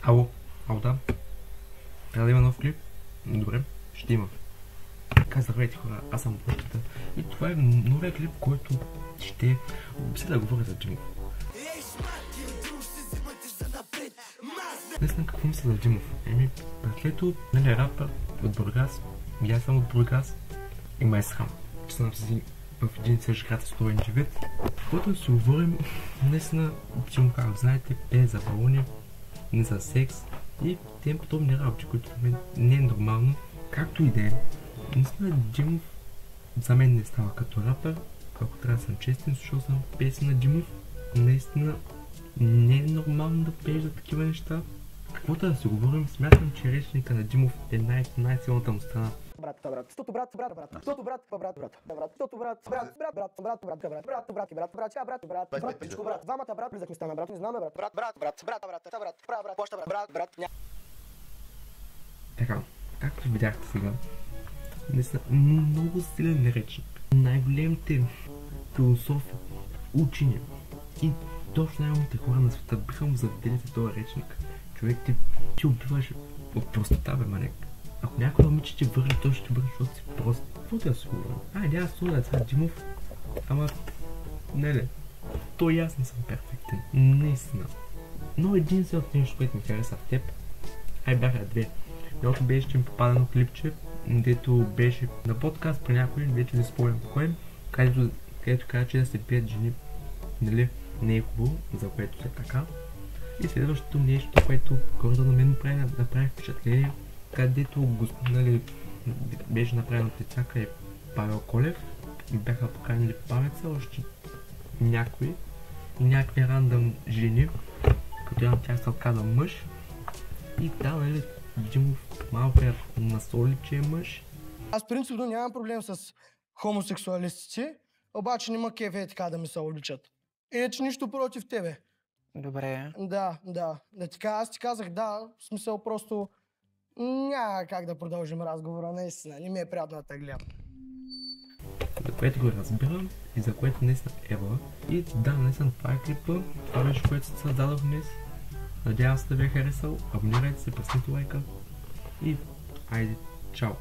Ало, да. Трябва да има нов клип? Добре, ще има. Здравейте хора, аз съм Бочета и това е новия клип, който ще... Сега да говоря за Димов. Не знам какво мисля за Димов. Братлето, нали рапър от Бургас, и аз съм от Бургас и май срам, че съм си в един и същ град с това индивид. Когато да си говорим, наистина Димов, както знаете, пее за балони, не за секс и тем подобни работи, които в мен не е нормално. Както и да е, наистина Димов за мен не става като рапър, ако трябва да съм честен, защото съм песен на Димов. Наистина не е нормално да пееш за такива неща. Каквото да си говорим, смятам, че речника на Димов е най-силната му страна. Така, както видяхте сега, наистина много силен речник. Най-големите философи, учени и точно най-умните хора на света биха му завидели за този речник. Човек, ти убиваш от простота, бе, манек. Ако някой момиче ти върне, той ще върне, защото си прост. Какво да си говорим? Айде, аз слуда това Димов, ама не, то и аз не съм перфектен. Наистина. Но единственото нещо, което ми хареса в теб, бяха две. Едното беше, че ми попадано клипче, дето беше на подкаст при някой, вече не спомням кой, където каза, че да се пият жени, нали, не е хубаво, за което е така. И следващото нещо, което хората на мен направи впечатление, където нали, беше направено от децака е Павел Колев и бяха поканили Памеца, още някакви рандъм жени, като една тях се оказа мъж и да, нали, Димов малко е насоли, че е мъж. Аз принципно нямам проблем с хомосексуалистите, обаче нема кефе така да ми се обличат. Иначе нищо против тебе. Добре. Да. Аз ти казах да, в смисъл просто няма как да продължим разговора, наистина. Не ми е приятно да те гледам. За което го разбирам и за което наистина ева. И да, наистина това е клипа, това беше, което се създадох днес. Надявам се да ви е харесал, абонирайте се, пуснете лайка и айде, чао!